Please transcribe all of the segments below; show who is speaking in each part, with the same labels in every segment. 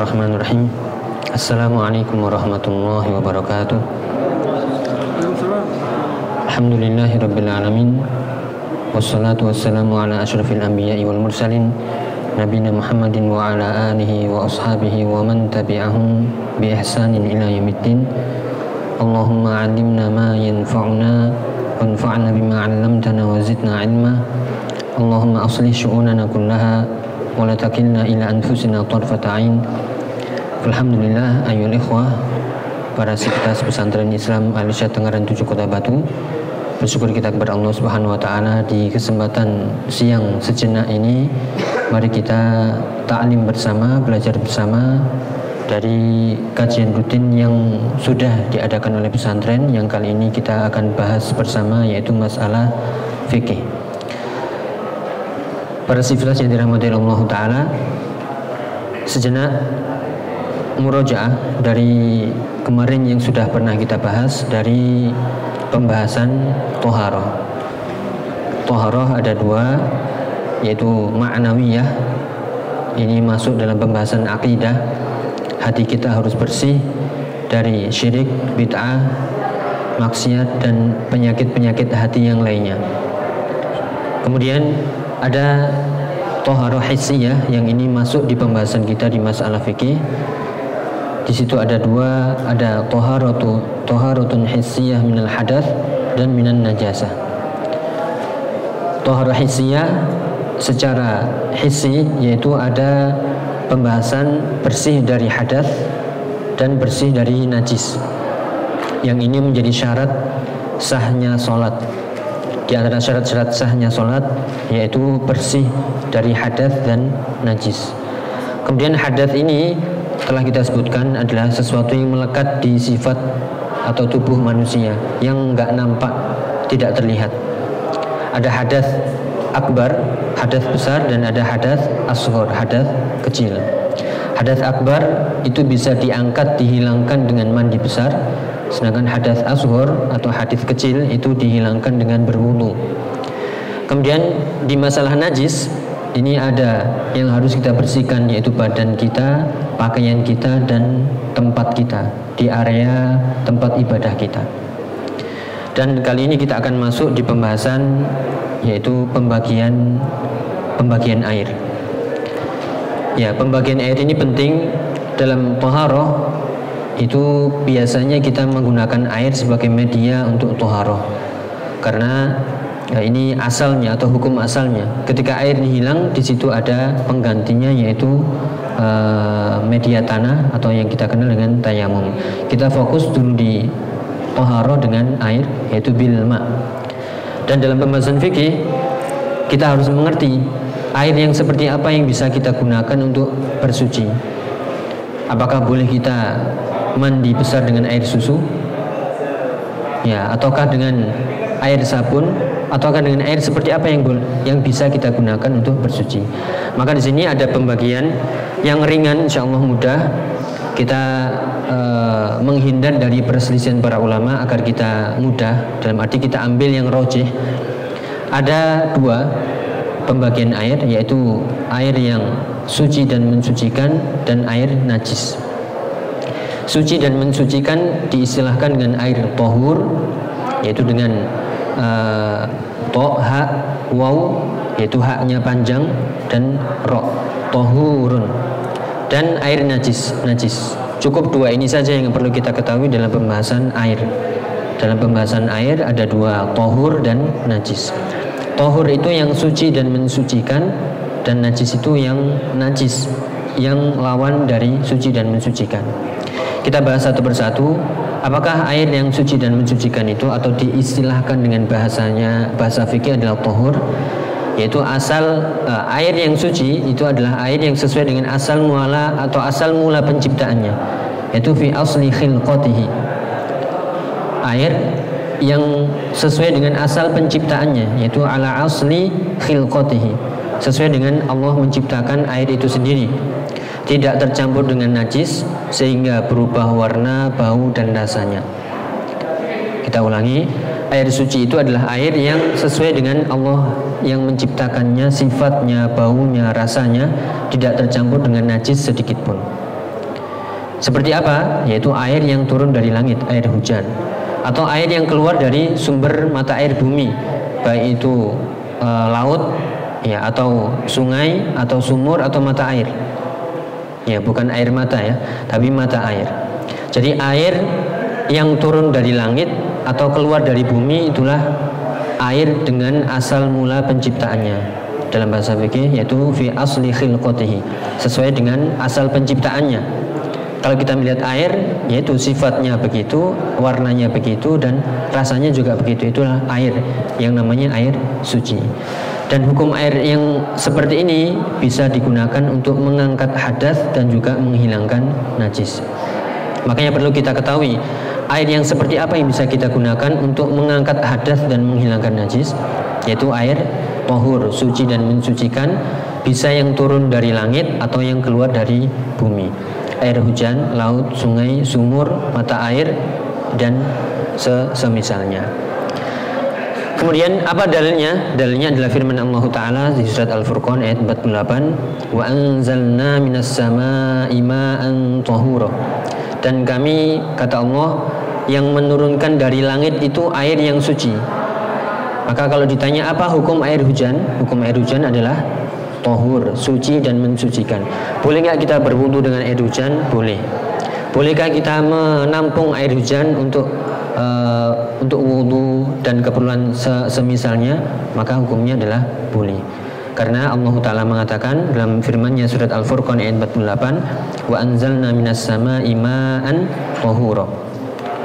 Speaker 1: Bismillahirrahmanirrahim. Assalamualaikum warahmatullahi wabarakatuh. Alhamdulillahirabbil alamin. Wassalatu wassalamu ala asyrafil anbiya'i wal mursalin nabiyina Muhammadin wa ala alihi wa ashabihi wa man tabi'ahum bi ihsanin ila yaumiddin. Allahumma 'allimna ma yanfa'una wanfa'na bima 'allamtana wa zidna 'ilma. Allahumma aslih syu'unana kullaha wa la takilna ila anfusina tarfata 'ain. Alhamdulillah ayyuhal ikhwah, para sivitas pesantren Islam Al-Irsyad Tengaran 7 Kota Batu, bersyukur kita kepada Allah Subhanahu wa taala di kesempatan siang sejenak ini. Mari kita ta'lim bersama, belajar bersama dari kajian rutin yang sudah diadakan oleh pesantren, yang kali ini kita akan bahas bersama, yaitu masalah fikih. Para sivitas yang dirahmati Allah taala, sejenak murojaah dari kemarin yang sudah pernah kita bahas dari pembahasan toharoh. Toharoh ada dua, yaitu ma'nawiyah. Ini masuk dalam pembahasan akidah. Hati kita harus bersih dari syirik, bid'ah, maksiat dan penyakit-penyakit hati yang lainnya. Kemudian ada toharoh hissiyah, yang ini masuk di pembahasan kita di masalah fikih. Di situ ada dua, ada toharatun hissiyah minal hadath dan minan najasah. Toharoh hissiyah secara hissi, yaitu ada pembahasan bersih dari hadath dan bersih dari najis. Yang ini menjadi syarat sahnya sholat. Di antara syarat-syarat sahnya sholat yaitu bersih dari hadath dan najis. Kemudian hadath ini telah kita sebutkan adalah sesuatu yang melekat di sifat atau tubuh manusia yang enggak nampak, tidak terlihat. Ada hadath akbar, hadath besar, dan ada hadath asghar, hadath kecil. Hadath akbar itu bisa diangkat, dihilangkan dengan mandi besar. Sedangkan hadath asghar atau hadits kecil itu dihilangkan dengan berwudu. Kemudian di masalah najis, ini ada yang harus kita bersihkan, yaitu badan kita, pakaian kita, dan tempat kita di area tempat ibadah kita. Dan kali ini kita akan masuk di pembahasan, yaitu pembagian air. Ya, pembagian air ini penting dalam toharoh. Itu biasanya kita menggunakan air sebagai media untuk toharoh, karena ini asalnya atau hukum asalnya. Ketika air hilang, di situ ada penggantinya, yaitu media tanah atau yang kita kenal dengan tayamum. Kita fokus dulu di toharoh dengan air, yaitu bil ma. Dan dalam pembahasan fikih kita harus mengerti air yang seperti apa yang bisa kita gunakan untuk bersuci. Apakah boleh kita mandi besar dengan air susu, ya, ataukah dengan air sabun, ataukah dengan air seperti apa yang bisa kita gunakan untuk bersuci? Maka di sini ada pembagian yang ringan, insyaallah mudah. Kita menghindar dari perselisihan para ulama agar kita mudah, dalam arti kita ambil yang rojih. Ada dua pembagian air, yaitu air yang suci dan mensucikan, dan air najis. Suci dan mensucikan diistilahkan dengan air tohur, yaitu dengan to, ha, waw, yaitu haknya panjang, dan ro, tohurun. Dan air najis. Cukup dua ini saja yang perlu kita ketahui dalam pembahasan air. Dalam pembahasan air ada dua, tohur dan najis. Tohur itu yang suci dan mensucikan, dan najis itu yang najis, yang lawan dari suci dan mensucikan. Kita bahas satu persatu. Apakah air yang suci dan mensucikan itu, atau diistilahkan dengan bahasa fikih adalah tohur, yaitu asal air yang suci itu adalah air yang sesuai dengan asal muala atau asal mula penciptaannya, yaitu fi asli khilqatihi. Air yang sesuai dengan asal penciptaannya, yaitu ala asli khilqatihi, sesuai dengan Allah menciptakan air itu sendiri, tidak tercampur dengan najis sehingga berubah warna, bau, dan rasanya. Kita ulangi, air suci itu adalah air yang sesuai dengan Allah yang menciptakannya, sifatnya, baunya, rasanya tidak tercampur dengan najis sedikit pun. Seperti apa? Yaitu air yang turun dari langit, air hujan, atau air yang keluar dari sumber mata air bumi, baik itu laut, ya, atau sungai, atau sumur, atau mata air. Ya, bukan air mata ya, tapi mata air. Jadi air yang turun dari langit atau keluar dari bumi itulah air dengan asal mula penciptaannya. Dalam bahasa fikih yaitu fi asli khilqatihi, sesuai dengan asal penciptaannya. Kalau kita melihat air, yaitu sifatnya begitu, warnanya begitu, dan rasanya juga begitu. Itulah air yang namanya air suci. Dan hukum air yang seperti ini bisa digunakan untuk mengangkat hadas dan juga menghilangkan najis. Makanya perlu kita ketahui air yang seperti apa yang bisa kita gunakan untuk mengangkat hadas dan menghilangkan najis, yaitu air tahur, suci dan mensucikan, bisa yang turun dari langit atau yang keluar dari bumi. Air hujan, laut, sungai, sumur, mata air, dan semisalnya. Kemudian apa dalilnya? Dalilnya adalah firman Allah Ta'ala di surat Al-Furqan ayat 48, wa anzalna minas sama'i ma'an tahura. Dan kami, kata Allah, yang menurunkan dari langit itu air yang suci. Maka kalau ditanya apa hukum air hujan? Hukum air hujan adalah tahur, suci dan mensucikan. Boleh nggak kita berwudu dengan air hujan? Boleh. Bolehkah kita menampung air hujan untuk wudu dan keperluan semisalnya? Maka hukumnya adalah boleh. Karena Allah Ta'ala mengatakan dalam firman-Nya surat Al-Furqan ayat 48, wa anzalna minas sama'i ma'an tahura.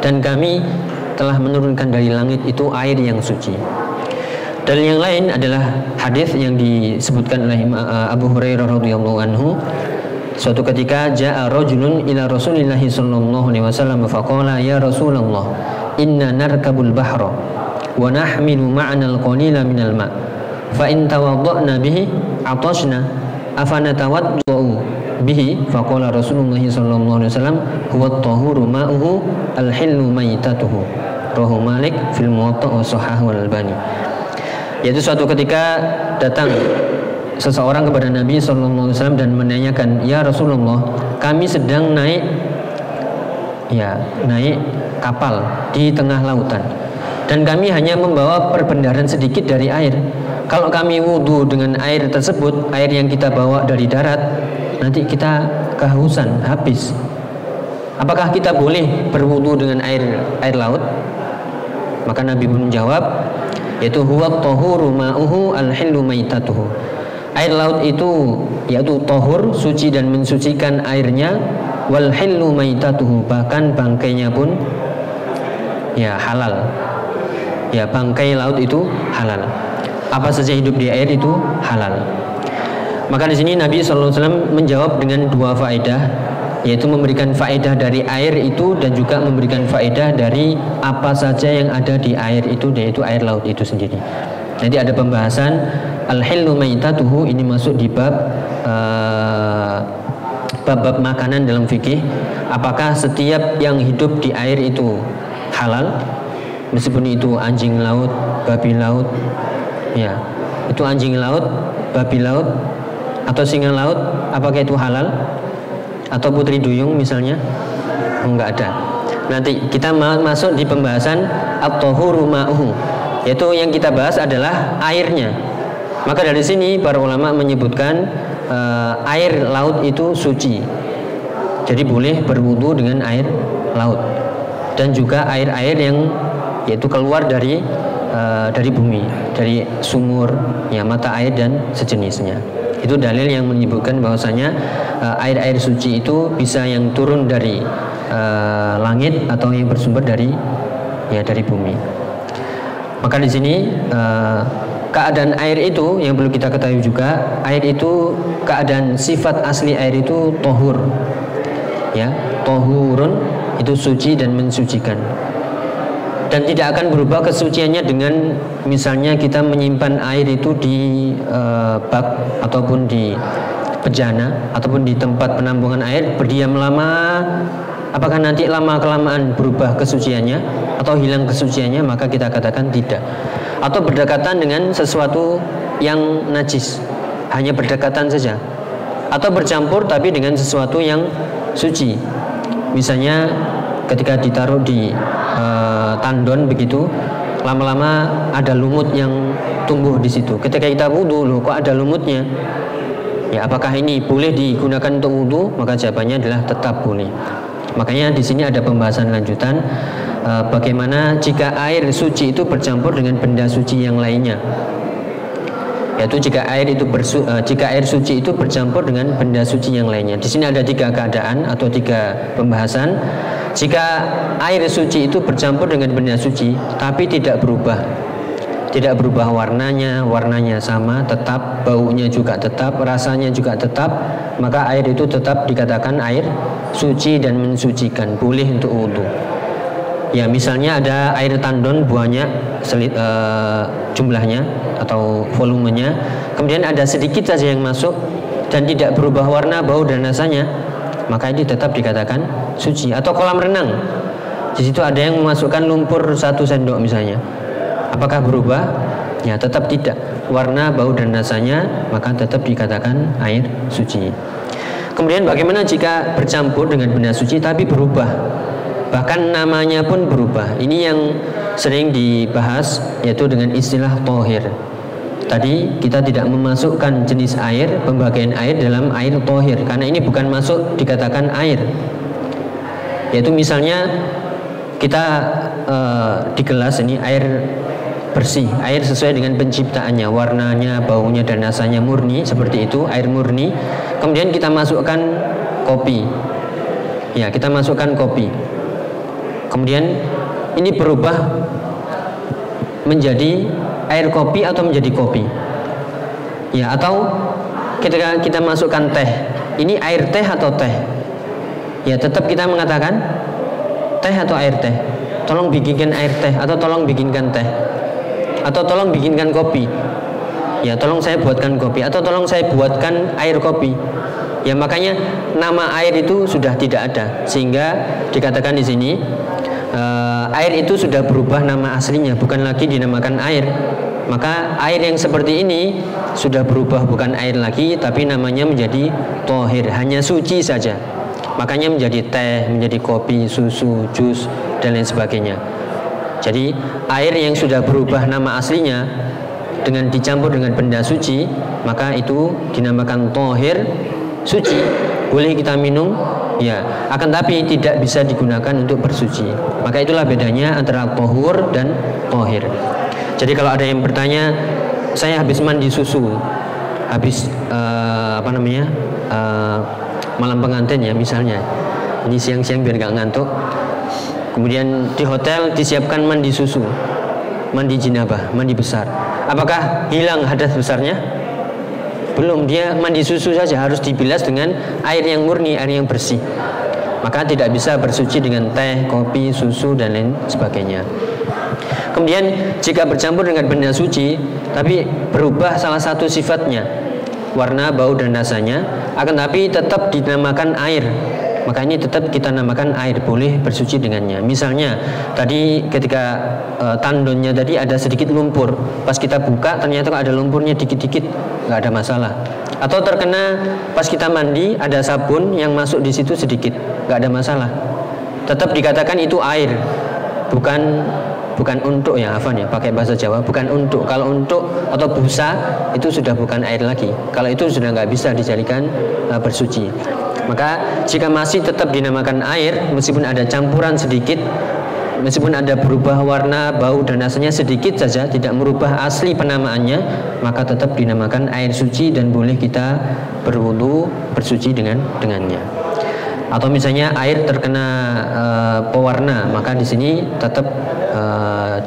Speaker 1: Dan kami telah menurunkan dari langit itu air yang suci. Dan yang lain adalah hadis yang disebutkan oleh Abu Hurairah radhiyallahu anhu. Suatu ketika jaa rajulun ila Rasulillah sallallahu alaihi wasallam faqala ya Rasulullah inna narkabul bahra wa nahmilu ma'ana al-qalila minal ma' fa in tawadda'na bihi atashna afanatawadda'u bihi faqala Rasulullah sallallahu alaihi wasallam huwa at-tahuru ma'uhu al-hillu maitatuhu rawahu Malik fil Muwatta wa Shahhahu al-Albani. Yaitu suatu ketika datang seseorang kepada Nabi SAW dan menanyakan, ya Rasulullah, kami sedang naik kapal di tengah lautan dan kami hanya membawa perbendaharaan sedikit dari air. Kalau kami wudhu dengan air tersebut, air yang kita bawa dari darat, nanti kita kehausan, habis. Apakah kita boleh berwudhu dengan air laut? Maka Nabi pun menjawab, yaitu huwa tahuru ma'uhu al-hillu maitatuhu. Air laut itu yaitu tahur, suci dan mensucikan airnya, wal hillu maitatuhu, bahkan bangkainya pun ya halal. Ya, bangkai laut itu halal. Apa saja hidup di air itu halal. Maka di sini Nabi SAW menjawab dengan dua faedah, yaitu memberikan faedah dari air itu dan juga memberikan faedah dari apa saja yang ada di air itu, yaitu air laut itu sendiri. Nanti ada pembahasan al-hillu maitatuhu, ini masuk di bab makanan dalam fikih. Apakah setiap yang hidup di air itu halal, meskipun itu anjing laut, babi laut, ya, itu anjing laut, babi laut, atau singa laut, apakah itu halal? Atau putri duyung misalnya? Enggak ada. Nanti kita masuk di pembahasan at-tahuru ma'uhu, yaitu yang kita bahas adalah airnya. Maka dari sini para ulama menyebutkan air laut itu suci. Jadi boleh berwudu dengan air laut. Dan juga air-air yang yaitu keluar dari bumi, dari sumur, ya, mata air dan sejenisnya. Itu dalil yang menyebutkan bahwasanya air-air suci itu bisa yang turun dari langit atau yang bersumber dari bumi. Maka di sini keadaan air itu yang perlu kita ketahui juga, air itu keadaan sifat asli air itu tahur, ya, tahurun, itu suci dan mensucikan. Dan tidak akan berubah kesuciannya dengan misalnya kita menyimpan air itu di bak ataupun di bejana ataupun di tempat penampungan air, berdiam lama. Apakah nanti lama-kelamaan berubah kesuciannya atau hilang kesuciannya? Maka kita katakan tidak. Atau berdekatan dengan sesuatu yang najis, hanya berdekatan saja. Atau bercampur tapi dengan sesuatu yang suci, misalnya ketika ditaruh di tandon begitu, lama-lama ada lumut yang tumbuh di situ. Ketika kita wudu, loh kok ada lumutnya? Ya, apakah ini boleh digunakan untuk wudu? Maka jawabannya adalah tetap boleh. Makanya di sini ada pembahasan lanjutan bagaimana jika air suci itu bercampur dengan benda suci yang lainnya. Yaitu jika air suci itu bercampur dengan benda suci yang lainnya. Di sini ada 3 keadaan atau 3 pembahasan. Jika air suci itu bercampur dengan benda suci tapi tidak berubah warnanya sama, tetap, baunya juga tetap, rasanya juga tetap, maka air itu tetap dikatakan air suci dan mensucikan, boleh untuk wudu. Ya, misalnya ada air tandon banyak jumlahnya atau volumenya, kemudian ada sedikit saja yang masuk dan tidak berubah warna, bau dan rasanya, maka ini tetap dikatakan suci. Atau kolam renang, di situ ada yang memasukkan lumpur 1 sendok misalnya, apakah berubah? Ya, tetap tidak. Warna, bau dan rasanya, maka tetap dikatakan air suci. Kemudian bagaimana jika bercampur dengan benda suci tapi berubah? Bahkan namanya pun berubah. Ini yang sering dibahas, yaitu dengan istilah tohir. Tadi kita tidak memasukkan jenis air, pembagian air dalam air tohir, karena ini bukan masuk dikatakan air. Yaitu misalnya kita di gelas ini air bersih, air sesuai dengan penciptaannya, warnanya, baunya dan rasanya murni, seperti itu, air murni. Kemudian kita masukkan kopi. Ya, kita masukkan kopi. Kemudian ini berubah menjadi air kopi atau menjadi kopi. Ya, atau ketika kita masukkan teh, ini air teh atau teh? Ya, tetap kita mengatakan teh atau air teh. Tolong bikinkan air teh atau tolong bikinkan teh. Atau tolong bikinkan kopi. Ya, tolong saya buatkan kopi atau tolong saya buatkan air kopi. Ya, makanya nama air itu sudah tidak ada, sehingga dikatakan di sini air itu sudah berubah nama aslinya, bukan lagi dinamakan air. Maka air yang seperti ini sudah berubah, bukan air lagi, tapi namanya menjadi tohir, hanya suci saja. Makanya menjadi teh, menjadi kopi, susu, jus dan lain sebagainya. Jadi air yang sudah berubah nama aslinya dengan dicampur dengan benda suci, maka itu dinamakan tohir, suci, boleh kita minum, ya, akan tapi tidak bisa digunakan untuk bersuci. Maka itulah bedanya antara tohur dan tohir. Jadi kalau ada yang bertanya, saya habis mandi susu, habis malam pengantin ya misalnya, ini siang-siang biar gak ngantuk, kemudian di hotel disiapkan mandi susu, mandi jinabah, mandi besar, apakah hilang hadas besarnya? Belum, dia mandi susu saja, harus dibilas dengan air yang murni, air yang bersih. Maka tidak bisa bersuci dengan teh, kopi, susu dan lain sebagainya. Kemudian jika bercampur dengan benda suci tapi berubah salah satu sifatnya, warna, bau dan rasanya, akan tapi tetap dinamakan air, maka ini tetap kita namakan air, boleh bersuci dengannya. Misalnya tadi ketika tandonnya tadi ada sedikit lumpur, pas kita buka ternyata ada lumpurnya dikit-dikit, nggak ada masalah. Atau terkena pas kita mandi ada sabun yang masuk di situ sedikit, nggak ada masalah. Tetap dikatakan itu air, bukan untuk ya, Afan ya, pakai bahasa Jawa, bukan untuk. Kalau untuk atau busa itu sudah bukan air lagi. Kalau itu sudah nggak bisa dijadikan bersuci. Maka jika masih tetap dinamakan air, meskipun ada campuran sedikit, meskipun ada berubah warna, bau dan rasanya sedikit saja, tidak merubah asli penamaannya, maka tetap dinamakan air suci dan boleh kita berwudu, bersuci dengannya. Atau misalnya air terkena pewarna, maka di sini tetap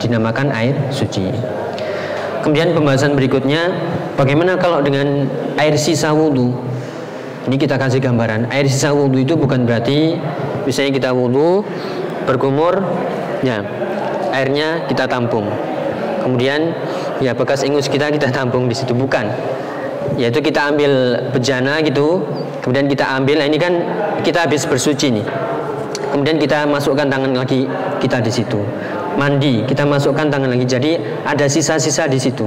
Speaker 1: dinamakan air suci. Kemudian pembahasan berikutnya, bagaimana kalau dengan air sisa wudu? Ini kita kasih gambaran. Air sisa wudu itu bukan berarti misalnya kita wudu berkumur, ya airnya kita tampung. Kemudian ya bekas ingus kita tampung di situ, bukan. Yaitu kita ambil bejana gitu, kemudian kita ambil, ini kan kita habis bersuci nih. Kemudian kita masukkan tangan lagi kita di situ. Mandi, kita masukkan tangan lagi. Jadi ada sisa-sisa di situ.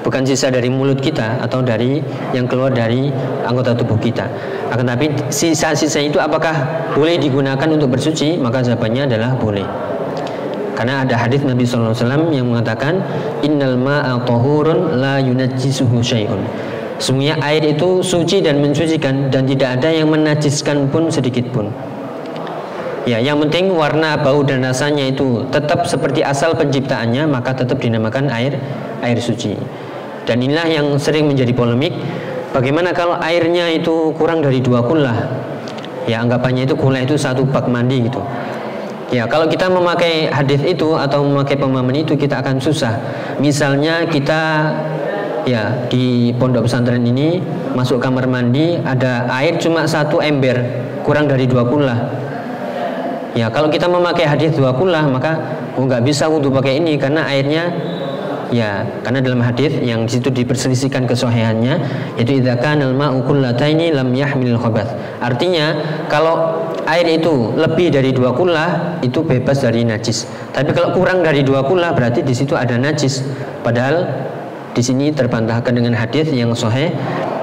Speaker 1: bukan sisa dari mulut kita atau dari yang keluar dari anggota tubuh kita. Akan tapi sisa-sisa itu apakah boleh digunakan untuk bersuci? Maka jawabannya adalah boleh. Karena ada hadis Nabi sallallahu alaihi wasallam yang mengatakan innal ma'a tahurun la yunajjisuhu syai'un. Sungguhnya air itu suci dan mensucikan dan tidak ada yang menajiskan pun sedikit pun. Ya, yang penting warna, bau dan rasanya itu tetap seperti asal penciptaannya, maka tetap dinamakan air suci. Dan inilah yang sering menjadi polemik. Bagaimana kalau airnya itu kurang dari 2 kullah? Ya, anggapannya itu kullah itu 1 bak mandi gitu. Ya, kalau kita memakai hadis itu atau memakai pemahaman itu, kita akan susah. Misalnya kita ya di pondok pesantren ini masuk kamar mandi, ada air cuma 1 ember, kurang dari 2 kullah. Ya, kalau kita memakai hadis 2 kullah, maka nggak bisa wudu pakai ini karena airnya ya, karena dalam hadis yang di situ diperselisihkan kesahihannya, yaitu idza kana al-ma'u qullataini lam yahmilul khabath. Artinya kalau air itu lebih dari 2 kullah itu bebas dari najis. Tapi kalau kurang dari 2 kullah berarti di situ ada najis. Padahal di sini terbantahkan dengan hadis yang sahih,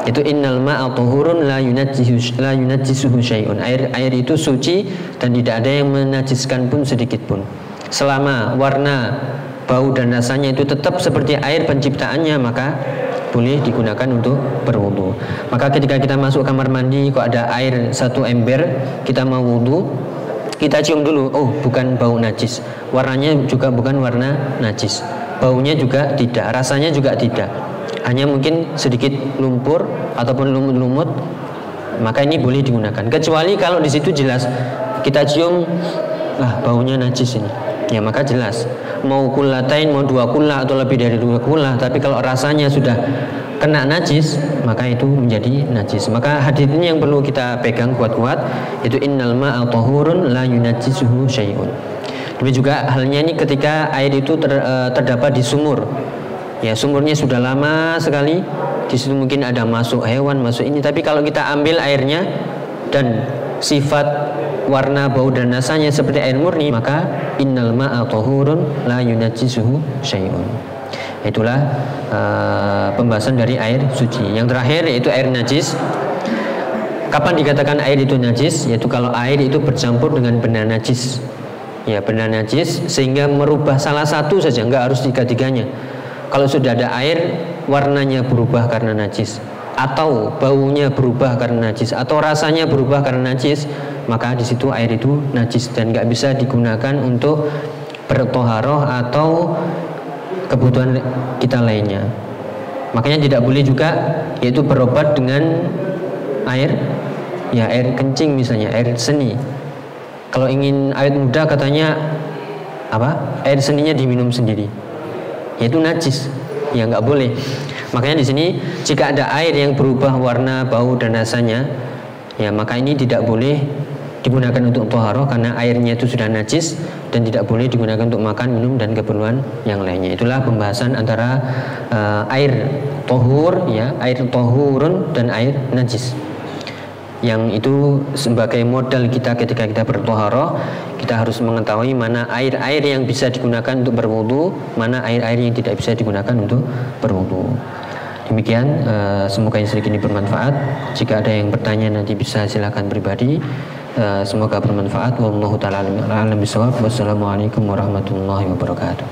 Speaker 1: itu innal ma'a tahurun la yunajjisuhu syai'un. Air itu suci dan tidak ada yang menajiskan pun sedikit pun. Selama warna, bau dan rasanya itu tetap seperti air penciptaannya, maka boleh digunakan untuk berwudu. Maka ketika kita masuk kamar mandi kok ada air 1 ember, kita mau wudu, kita cium dulu, oh bukan bau najis, warnanya juga bukan warna najis, baunya juga tidak, rasanya juga tidak, hanya mungkin sedikit lumpur ataupun lumut-lumut, maka ini boleh digunakan. Kecuali kalau di situ jelas kita cium, baunya najis ini, ya maka jelas mau kullatain, mau 2 kullah atau lebih dari 2 kullah, tapi kalau rasanya sudah kena najis, maka itu menjadi najis. Maka hadis ini yang perlu kita pegang kuat-kuat, itu innal ma'a tahurun la yunajjisuhu syai'un. Demikian juga halnya ini ketika air itu terdapat di sumur. Ya, sumurnya sudah lama sekali, di situ mungkin ada masuk hewan, masuk ini, tapi kalau kita ambil airnya dan sifat warna, bau dan rasanya seperti air murni, maka innal ma'a tahurun la yunajjisuhu syai'un. Itulah pembahasan dari air suci. Yang terakhir yaitu air najis. Kapan dikatakan air itu najis? Yaitu kalau air itu bercampur dengan benda najis. Ya, benda najis sehingga merubah salah satu saja, enggak harus 3-tiganya. Kalau sudah ada air, warnanya berubah karena najis, atau baunya berubah karena najis, atau rasanya berubah karena najis, maka di situ air itu najis dan nggak bisa digunakan untuk bertoharoh atau kebutuhan kita lainnya. Makanya tidak boleh juga yaitu berobat dengan air, ya air kencing misalnya, air seni. Kalau ingin awet muda katanya air seninya diminum sendiri, yaitu najis, ya nggak boleh. Makanya di sini jika ada air yang berubah warna, bau dan rasanya, ya maka ini tidak boleh digunakan untuk toharoh karena airnya itu sudah najis dan tidak boleh digunakan untuk makan, minum dan keperluan yang lainnya. Itulah pembahasan antara air tohur, ya air tohurun dan air najis. Yang itu sebagai modal kita ketika kita bertoharoh, kita harus mengetahui mana air-air yang bisa digunakan untuk berwudu, mana air-air yang tidak bisa digunakan untuk berwudu. Demikian, semoga yang sedikit ini bermanfaat. Jika ada yang bertanya nanti bisa silakan pribadi. Semoga bermanfaat. Wallahu ta'ala a'lam bishawab. Wassalamualaikum warahmatullahi wabarakatuh.